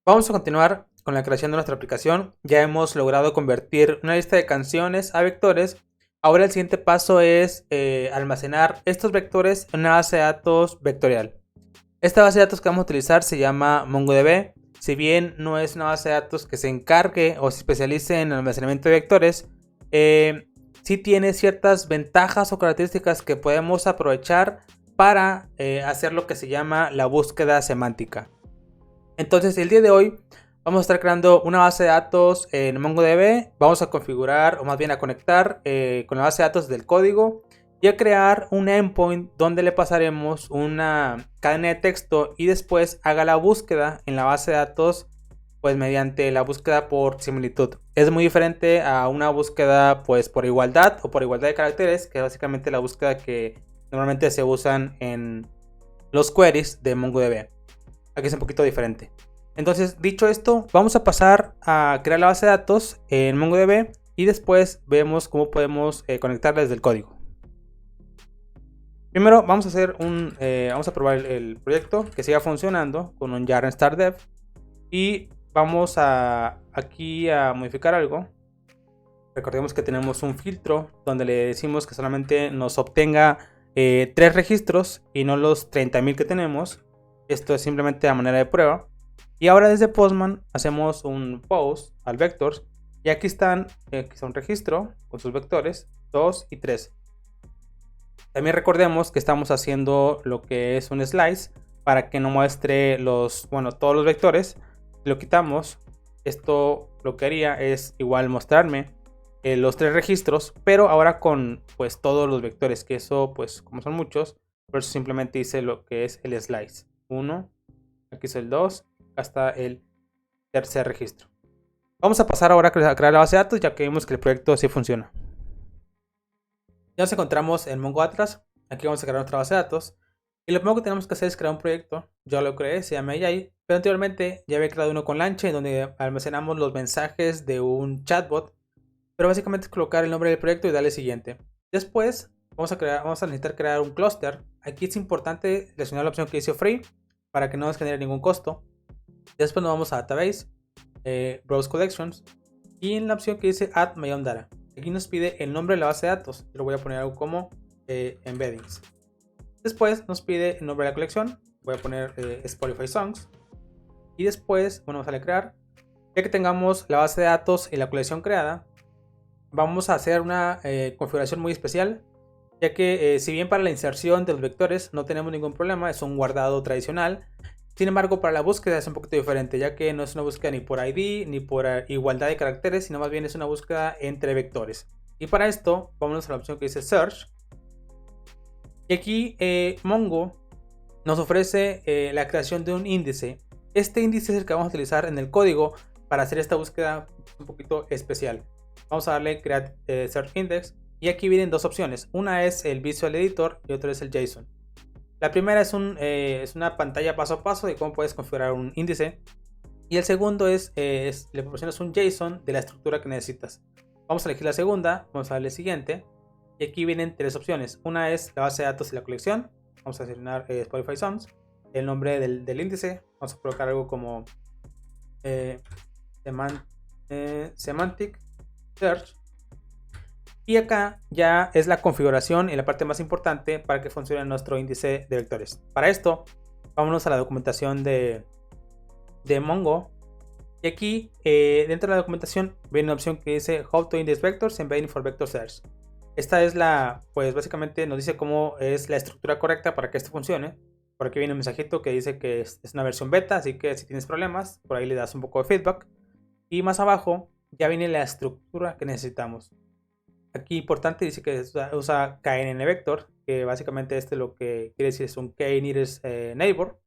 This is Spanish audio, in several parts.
Vamos a continuar con la creación de nuestra aplicación. Ya hemos logrado convertir una lista de canciones a vectores. Ahora el siguiente paso es almacenar estos vectores en una base de datos vectorial. Esta base de datos que vamos a utilizar se llama MongoDB. Si bien no es una base de datos que se encargue o se especialice en el almacenamiento de vectores, sí tiene ciertas ventajas o características que podemos aprovechar para hacer lo que se llama la búsqueda semántica. Entonces el día de hoy vamos a estar creando una base de datos en MongoDB. Vamos a configurar, o más bien a conectar con la base de datos del código y a crear un endpoint donde le pasaremos una cadena de texto y después haga la búsqueda en la base de datos, pues mediante la búsqueda por similitud. Es muy diferente a una búsqueda pues por igualdad o por igualdad de caracteres, que es básicamente la búsqueda que normalmente se usan en los queries de MongoDB. Aquí es un poquito diferente. Entonces, dicho esto, vamos a pasar a crear la base de datos en MongoDB y después vemos cómo podemos conectarla desde el código. Primero vamos a hacer vamos a probar el proyecto que siga funcionando con un Yarn Start Dev y vamos aquí a modificar algo. Recordemos que tenemos un filtro donde le decimos que solamente nos obtenga 3 registros y no los 30.000 que tenemos. Esto es simplemente a manera de prueba. Y ahora desde Postman hacemos un post al vectors. Y aquí está un registro con sus vectores 2 y 3. También recordemos que estamos haciendo lo que es un slice para que no muestre todos los vectores. Si lo quitamos, esto lo que haría es igual mostrarme los 3 registros, pero ahora con pues todos los vectores, que eso pues como son muchos, por eso simplemente hice lo que es el slice. 1, aquí es el 2, hasta el tercer registro. Vamos a pasar ahora a crear la base de datos, ya que vimos que el proyecto sí funciona. Ya nos encontramos en Mongo Atlas. Aquí vamos a crear nuestra base de datos. Y lo primero que tenemos que hacer es crear un proyecto. Yo lo creé, se llama AI, pero anteriormente ya había creado uno con Lancha, en donde almacenamos los mensajes de un chatbot. Pero básicamente es colocar el nombre del proyecto y darle siguiente. Después vamos a necesitar crear un clúster. Aquí es importante seleccionar la opción que dice free para que no nos genere ningún costo. Después nos vamos a Database, Browse Collections y en la opción que dice Add My Own Data. Aquí nos pide el nombre de la base de datos. Yo lo voy a poner algo como Embeddings. Después nos pide el nombre de la colección. Voy a poner Spotify Songs. Y después, vamos a crear. Ya que tengamos la base de datos y la colección creada, vamos a hacer una configuración muy especial, ya que si bien para la inserción de los vectores no tenemos ningún problema, es un guardado tradicional. Sin embargo, para la búsqueda es un poquito diferente, ya que no es una búsqueda ni por ID ni por igualdad de caracteres, sino más bien es una búsqueda entre vectores. Y para esto, vámonos a la opción que dice Search. Y aquí Mongo nos ofrece la creación de un índice. Este índice es el que vamos a utilizar en el código para hacer esta búsqueda un poquito especial. Vamos a darle Create Search Index. Y aquí vienen dos opciones. Una es el Visual Editor y otra es el JSON. La primera es una pantalla paso a paso de cómo puedes configurar un índice. Y el segundo le proporcionas un JSON de la estructura que necesitas. Vamos a elegir la segunda. Vamos a darle siguiente. Y aquí vienen 3 opciones. Una es la base de datos y la colección. Vamos a seleccionar Spotify Songs. El nombre del índice. Vamos a colocar algo como Semantic Search. Y acá ya es la configuración y la parte más importante para que funcione nuestro índice de vectores. Para esto, vámonos a la documentación de Mongo. Y aquí, dentro de la documentación, viene una opción que dice How to Index Vectors Embedding for Vector Search. Esta es pues básicamente nos dice cómo es la estructura correcta para que esto funcione. Por aquí viene un mensajito que dice que es una versión beta, así que si tienes problemas, por ahí le das un poco de feedback. Y más abajo ya viene la estructura que necesitamos. Aquí importante dice que usa KNN Vector, que básicamente lo que quiere decir es un K-nearest neighbor.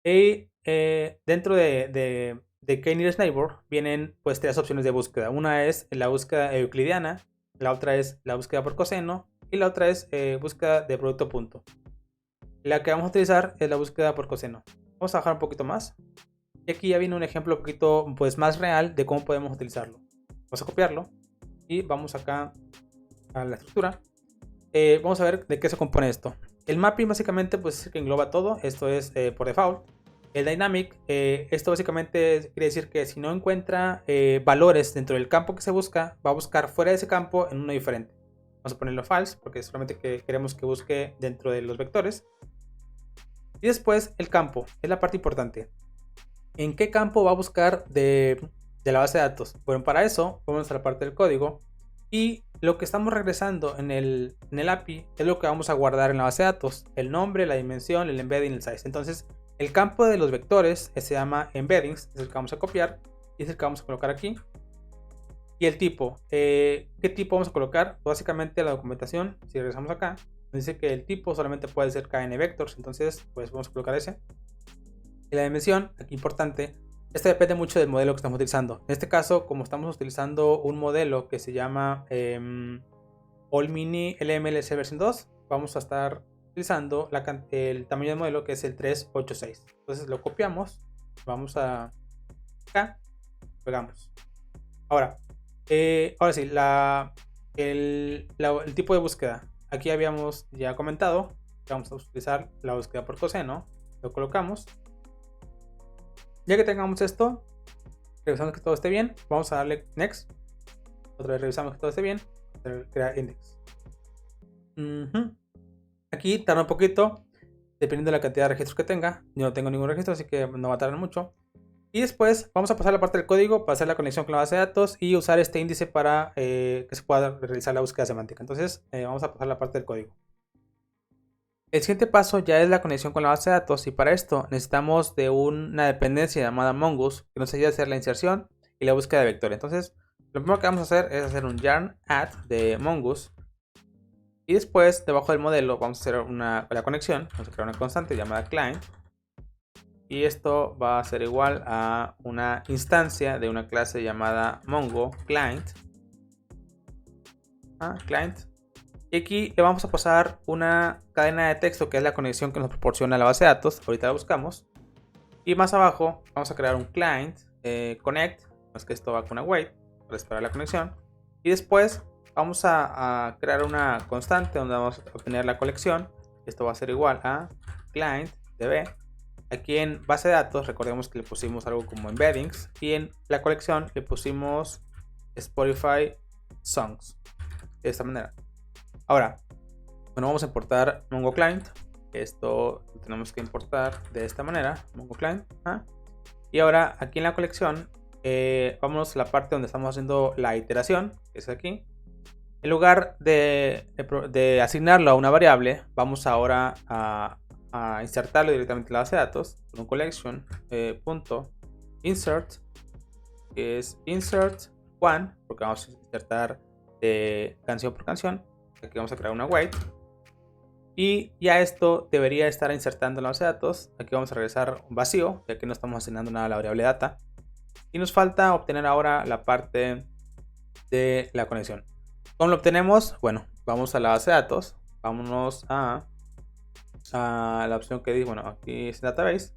Y dentro de K-nearest neighbor vienen pues 3 opciones de búsqueda. Una es la búsqueda euclidiana, la otra es la búsqueda por coseno y la otra es búsqueda de producto punto. La que vamos a utilizar es la búsqueda por coseno. Vamos a bajar un poquito más. Y aquí ya viene un ejemplo un poquito pues, más real de cómo podemos utilizarlo. Vamos a copiarlo. Y vamos acá a la estructura. Vamos a ver de qué se compone esto. El mapping básicamente pues es el que engloba todo. Esto es por default. El dynamic, esto básicamente quiere decir que si no encuentra valores dentro del campo que se busca, va a buscar fuera de ese campo en uno diferente. Vamos a ponerlo false porque solamente queremos que busque dentro de los vectores. Y después el campo, es la parte importante. ¿En qué campo va a buscar de la base de datos? Bueno, para eso vamos a la parte del código. Y lo que estamos regresando en el API es lo que vamos a guardar en la base de datos. El nombre, la dimensión, el embedding, el size. Entonces, el campo de los vectores se llama embeddings, es el que vamos a copiar y es el que vamos a colocar aquí. Y el tipo, ¿qué tipo vamos a colocar? Básicamente la documentación, si regresamos acá, nos dice que el tipo solamente puede ser KN vectors, entonces pues vamos a colocar ese. Y la dimensión, aquí importante, esto depende mucho del modelo que estamos utilizando. En este caso, como estamos utilizando un modelo que se llama All-Mini LMLC version 2, vamos a estar utilizando el tamaño del modelo que es el 386. Entonces lo copiamos, vamos a acá, pegamos. Ahora sí, el tipo de búsqueda. Aquí habíamos ya comentado que vamos a utilizar la búsqueda por coseno. Lo colocamos. Ya que tengamos esto, revisamos que todo esté bien. Vamos a darle next. Otra vez revisamos que todo esté bien. Crear index. Aquí tarda un poquito, dependiendo de la cantidad de registros que tenga. Yo no tengo ningún registro, así que no va a tardar mucho. Y después vamos a pasar a la parte del código para hacer la conexión con la base de datos y usar este índice para que se pueda realizar la búsqueda semántica. Entonces vamos a pasar a la parte del código. El siguiente paso ya es la conexión con la base de datos y para esto necesitamos de una dependencia llamada Mongoose que nos ayude a hacer la inserción y la búsqueda de vectores. Entonces lo primero que vamos a hacer es hacer un yarn add de Mongoose. Y después, debajo del modelo, vamos a hacer la conexión. Vamos a crear una constante llamada client. Y esto va a ser igual a una instancia de una clase llamada Mongo client. Client. Y aquí le vamos a pasar una cadena de texto que es la conexión que nos proporciona la base de datos. Ahorita la buscamos. Y más abajo vamos a crear un client connect. Es que esto va con una wait para esperar la conexión. Y después vamos a crear una constante donde vamos a obtener la colección. Esto va a ser igual a client db. Aquí en base de datos recordemos que le pusimos algo como embeddings. Y en la colección le pusimos Spotify songs. De esta manera. Ahora, bueno, vamos a importar Mongo Client. Esto lo tenemos que importar de esta manera. Mongo Client. Y ahora aquí en la colección vámonos a la parte donde estamos haciendo la iteración. Que es aquí. En lugar de asignarlo a una variable, vamos ahora a insertarlo directamente en la base de datos con un collection punto insert, que es insert one, porque vamos a insertar de canción por canción. Aquí vamos a crear una wait y ya esto debería estar insertando en la base de datos. Aquí vamos a regresar un vacío, ya que no estamos asignando nada a la variable data, y nos falta obtener ahora la parte de la conexión. ¿Cómo lo obtenemos? Bueno, vamos a la base de datos, vámonos a la opción que dice, bueno, aquí es database,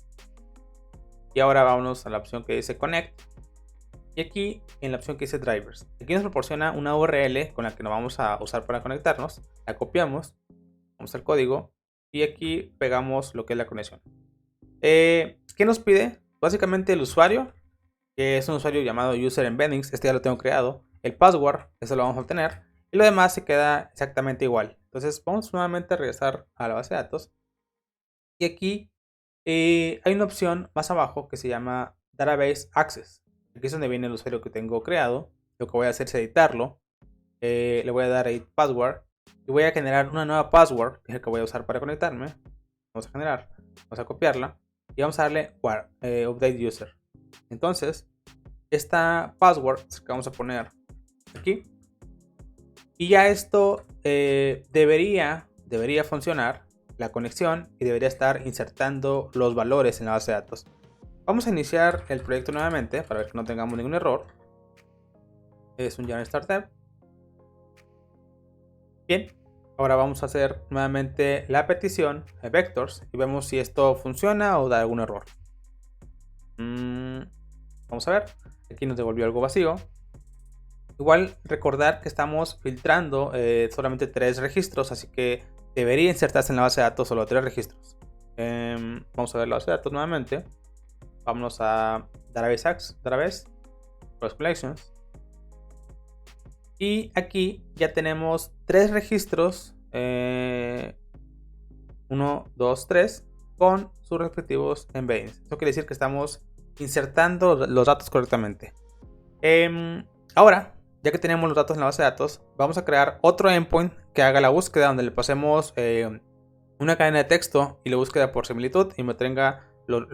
y ahora vámonos a la opción que dice connect, y aquí en la opción que dice drivers, aquí nos proporciona una URL con la que nos vamos a usar para conectarnos. La copiamos, vamos al código y aquí pegamos lo que es la conexión. ¿Qué nos pide? Básicamente el usuario, que es un usuario llamado user embeddings, este ya lo tengo creado. El password, eso lo vamos a obtener, y lo demás se queda exactamente igual. Entonces vamos nuevamente a regresar a la base de datos. Y aquí hay una opción más abajo que se llama Database Access. Aquí es donde viene el usuario que tengo creado. Lo que voy a hacer es editarlo. Le voy a dar edit password. Y voy a generar una nueva password, que es el que voy a usar para conectarme. Vamos a generar. Vamos a copiarla. Y vamos a darle update user. Entonces, esta password que vamos a poner aquí. Y ya esto debería funcionar la conexión y debería estar insertando los valores en la base de datos. Vamos a iniciar el proyecto nuevamente para ver que no tengamos ningún error. Es un yarn start dev. Bien, ahora vamos a hacer nuevamente la petición de vectors y vemos si esto funciona o da algún error. Vamos a ver, aquí nos devolvió algo vacío. Igual recordar que estamos filtrando solamente 3 registros, así que debería insertarse en la base de datos solo 3 registros. Vamos a ver la base de datos nuevamente. vámonos a Database Cross Collections. Y aquí ya tenemos 3 registros, 1, 2, 3, con sus respectivos embeddings. Eso quiere decir que estamos insertando los datos correctamente. Ahora, ya que tenemos los datos en la base de datos, vamos a crear otro endpoint que haga la búsqueda, donde le pasemos una cadena de texto y la búsqueda por similitud y me obtenga los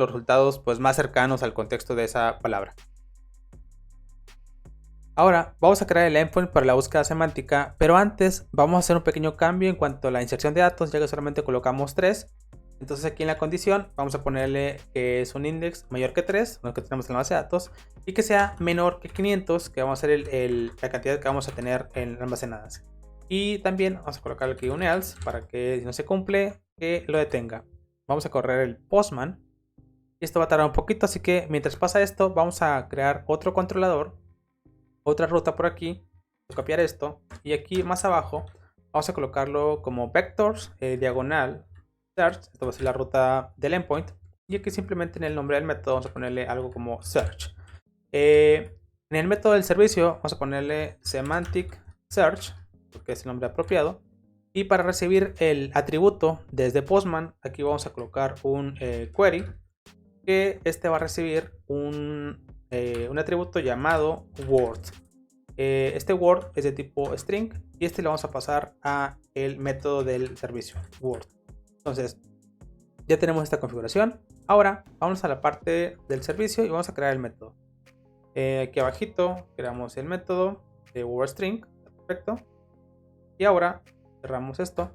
resultados pues, más cercanos al contexto de esa palabra. Ahora vamos a crear el endpoint para la búsqueda semántica, pero antes vamos a hacer un pequeño cambio en cuanto a la inserción de datos, ya que solamente colocamos 3. Entonces aquí en la condición vamos a ponerle que es un index mayor que 3, lo que tenemos en la base de datos, y que sea menor que 500, que vamos a ser la cantidad que vamos a tener en almacenadas. Y también vamos a colocar aquí un else para que si no se cumple, que lo detenga. Vamos a correr el postman. Y esto va a tardar un poquito, así que mientras pasa esto, vamos a crear otro controlador, otra ruta por aquí, copiar esto. Y aquí más abajo vamos a colocarlo como vectors, diagonal, search. Esto va a ser la ruta del endpoint. Y aquí simplemente en el nombre del método vamos a ponerle algo como search. En el método del servicio vamos a ponerle semantic search, porque es el nombre apropiado. Y para recibir el atributo desde Postman, aquí vamos a colocar un query, que este va a recibir un atributo llamado word. Este word es de tipo string y este le vamos a pasar a el método del servicio word. Entonces ya tenemos esta configuración. Ahora vamos a la parte del servicio y vamos a crear el método. Aquí abajito creamos el método de wordString. Perfecto. Y ahora cerramos esto.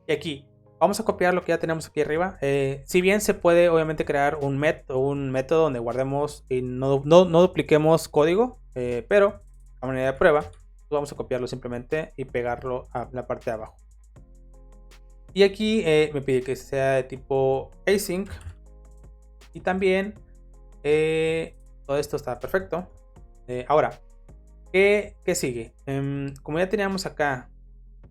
Y aquí vamos a copiar lo que ya tenemos aquí arriba. Si bien se puede obviamente crear un método donde guardemos y no dupliquemos código, pero a manera de prueba vamos a copiarlo simplemente y pegarlo a la parte de abajo. Y aquí me pide que sea de tipo async. Y también todo esto está perfecto. Ahora, ¿qué sigue? Como ya teníamos acá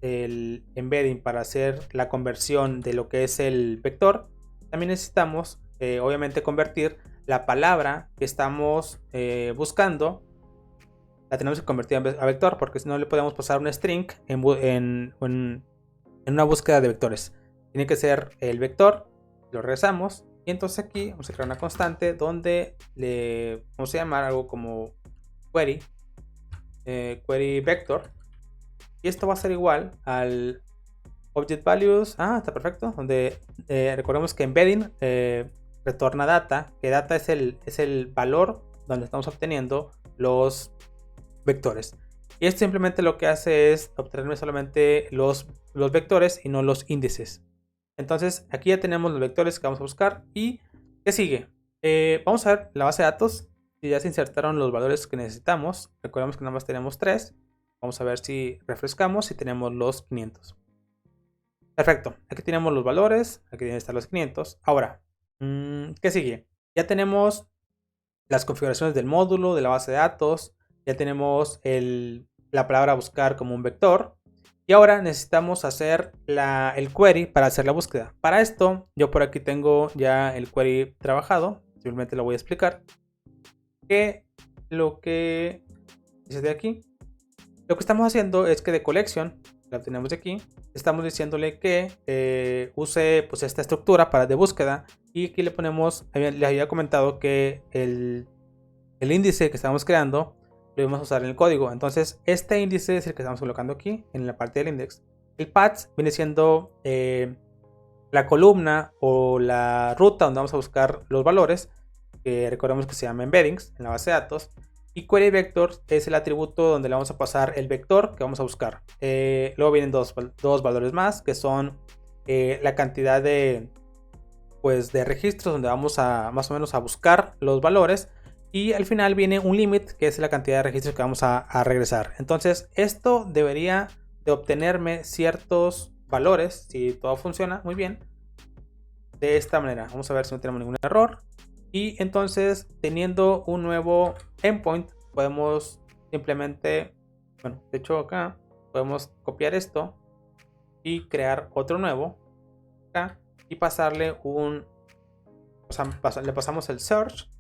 el embedding para hacer la conversión de lo que es el vector, también necesitamos obviamente convertir la palabra que estamos buscando. La tenemos que convertir a vector, porque si no le podemos pasar un string en una búsqueda de vectores. Tiene que ser el vector, lo regresamos y entonces aquí vamos a crear una constante donde le vamos a llamar algo como query vector. Y esto va a ser igual al object values. Está perfecto. Donde recordemos que embedding retorna data. Que data es el valor donde estamos obteniendo los vectores. Y esto simplemente lo que hace es obtenerme solamente los vectores y no los índices. Entonces aquí ya tenemos los vectores que vamos a buscar. ¿Y qué sigue? Vamos a ver la base de datos. Si ya se insertaron los valores que necesitamos. Recordemos que nada más tenemos 3. Vamos a ver si refrescamos y tenemos los 500. Perfecto. Aquí tenemos los valores. Aquí deben estar los 500. Ahora, ¿qué sigue? Ya tenemos las configuraciones del módulo, de la base de datos. Ya tenemos la palabra buscar como un vector. Y ahora necesitamos hacer el query para hacer la búsqueda. Para esto, yo por aquí tengo ya el query trabajado. Simplemente lo voy a explicar. Que lo que dice de aquí. Lo que estamos haciendo es que de collection, la tenemos de aquí, estamos diciéndole que use pues esta estructura de búsqueda. Y aquí le ponemos, les había comentado que el índice que estamos creando lo vamos a usar en el código. Entonces este índice es el que estamos colocando aquí en la parte del index. El path viene siendo la columna o la ruta donde vamos a buscar los valores, que recordemos que se llama embeddings en la base de datos. Y query vector es el atributo donde le vamos a pasar el vector que vamos a buscar. Luego vienen dos valores más, que son la cantidad de registros donde vamos a más o menos a buscar los valores. Y al final viene un limit, que es la cantidad de registros que vamos a regresar. Entonces esto debería de obtenerme ciertos valores, si todo funciona muy bien, de esta manera. Vamos a ver si no tenemos ningún error. Y entonces, teniendo un nuevo endpoint, podemos simplemente, de hecho acá, podemos copiar esto y crear otro nuevo acá y pasarle un le pasamos el search,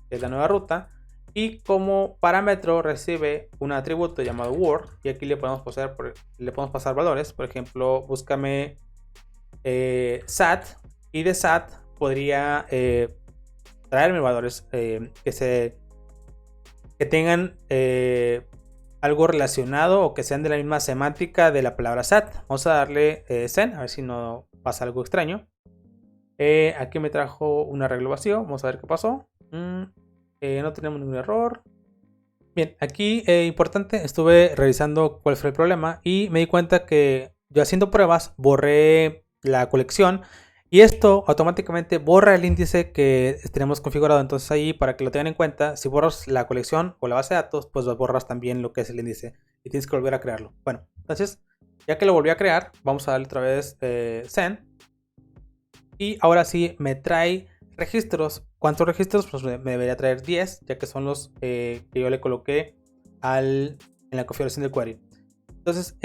que es la nueva ruta, y como parámetro recibe un atributo llamado word, y aquí le podemos pasar valores. Por ejemplo, búscame SAT, y de SAT podría traerme valores que tengan algo relacionado o que sean de la misma semántica de la palabra SAT. Vamos a darle send, a ver si no pasa algo extraño. Aquí me trajo un arreglo vacío. Vamos a ver qué pasó. No tenemos ningún error. Bien, aquí importante, estuve revisando cuál fue el problema y me di cuenta que yo haciendo pruebas borré la colección y esto automáticamente borra el índice que tenemos configurado. Entonces ahí, para que lo tengan en cuenta, si borras la colección o la base de datos, pues borras también lo que es el índice y tienes que volver a crearlo. Bueno, entonces ya que lo volví a crear, vamos a darle otra vez send. Y ahora sí me trae registros. ¿Cuántos registros? Pues me debería traer 10, ya que son los que yo le coloqué en la configuración del query. Entonces,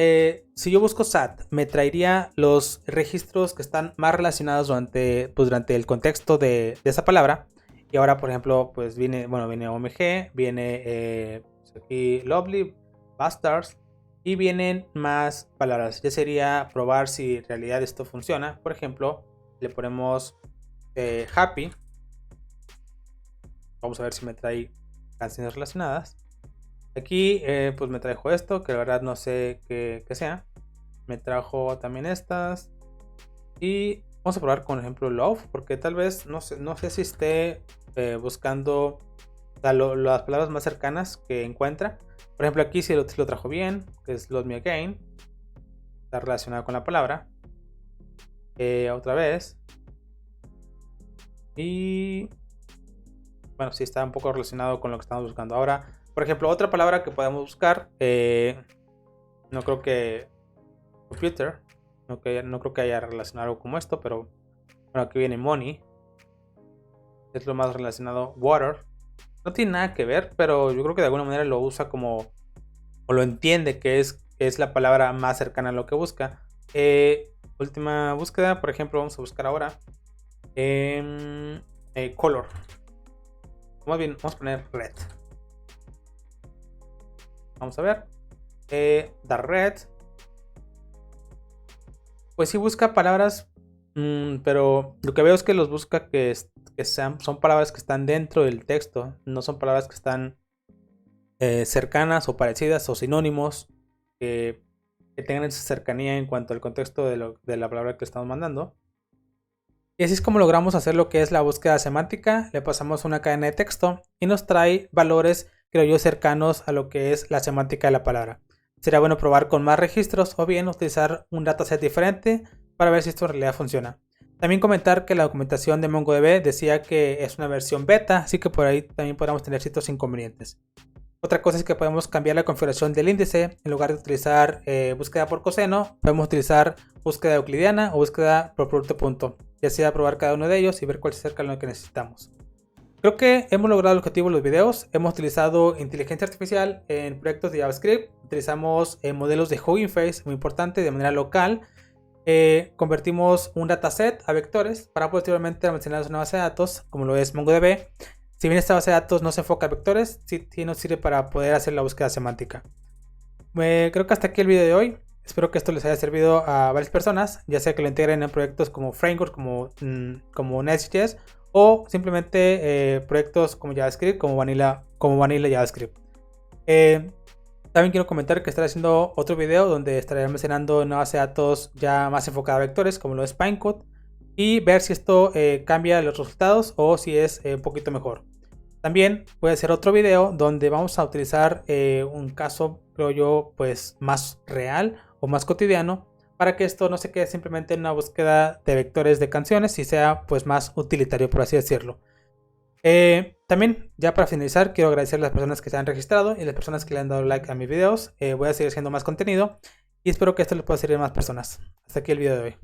si yo busco SAT, me traería los registros que están más relacionados durante el contexto de esa palabra. Y ahora, por ejemplo, pues viene OMG, viene aquí Lovely, Bastards, y vienen más palabras. Ya sería probar si en realidad esto funciona. Por ejemplo, le ponemos Happy. Vamos a ver si me trae canciones relacionadas. Aquí pues me trajo esto, que la verdad no sé qué sea. Me trajo también estas. Y vamos a probar con ejemplo Love, porque tal vez no sé si esté buscando las palabras más cercanas que encuentra. Por ejemplo, aquí sí lo trajo bien, que es Love Me Again. Está relacionado con la palabra. Otra vez. Y bueno, sí está un poco relacionado con lo que estamos buscando ahora. Por ejemplo, otra palabra que podemos buscar, no creo que computer, no creo que haya relacionado algo como esto, pero bueno, aquí viene money, es lo más relacionado. Water, no tiene nada que ver, pero yo creo que de alguna manera lo usa como, o lo entiende que es la palabra más cercana a lo que busca. Última búsqueda, por ejemplo, vamos a buscar ahora color. Más bien, vamos a poner red. Vamos a ver. The red. Pues sí busca palabras. Pero lo que veo es que los busca que son palabras que están dentro del texto. No son palabras que están cercanas o parecidas o sinónimos. Que tengan esa cercanía en cuanto al contexto de la palabra que estamos mandando. Y así es como logramos hacer lo que es la búsqueda semántica. Le pasamos una cadena de texto y nos trae valores, creo yo, cercanos a lo que es la semántica de la palabra. Sería bueno probar con más registros o bien utilizar un dataset diferente para ver si esto en realidad funciona. También comentar que la documentación de MongoDB decía que es una versión beta, así que por ahí también podemos tener ciertos inconvenientes. Otra cosa es que podemos cambiar la configuración del índice. En lugar de utilizar búsqueda por coseno, podemos utilizar búsqueda euclidiana o búsqueda por producto punto. Y así a probar cada uno de ellos y ver cuál se acerca a lo que necesitamos. Creo que hemos logrado el objetivo de los videos. Hemos utilizado inteligencia artificial en proyectos de JavaScript. Utilizamos modelos de Hugging Face, muy importante, de manera local. Convertimos un dataset a vectores para posteriormente almacenarlos en una base de datos, como lo es MongoDB. Si bien esta base de datos no se enfoca a vectores, sí nos sirve para poder hacer la búsqueda semántica. Creo que hasta aquí el video de hoy. Espero que esto les haya servido a varias personas, ya sea que lo integren en proyectos como frameworks, como Next.js, o simplemente proyectos como JavaScript, como Vanilla JavaScript. También quiero comentar que estaré haciendo otro video donde estaré almacenando una base de datos ya más enfocada a vectores, como lo es Pinecone, y ver si esto cambia los resultados o si es un poquito mejor. También voy a hacer otro video donde vamos a utilizar un caso, creo yo, pues más real o más cotidiano, para que esto no se quede simplemente en una búsqueda de vectores de canciones y sea pues más utilitario, por así decirlo. También, ya para finalizar, quiero agradecer a las personas que se han registrado y a las personas que le han dado like a mis videos. Voy a seguir haciendo más contenido y espero que esto les pueda servir a más personas. Hasta aquí el video de hoy.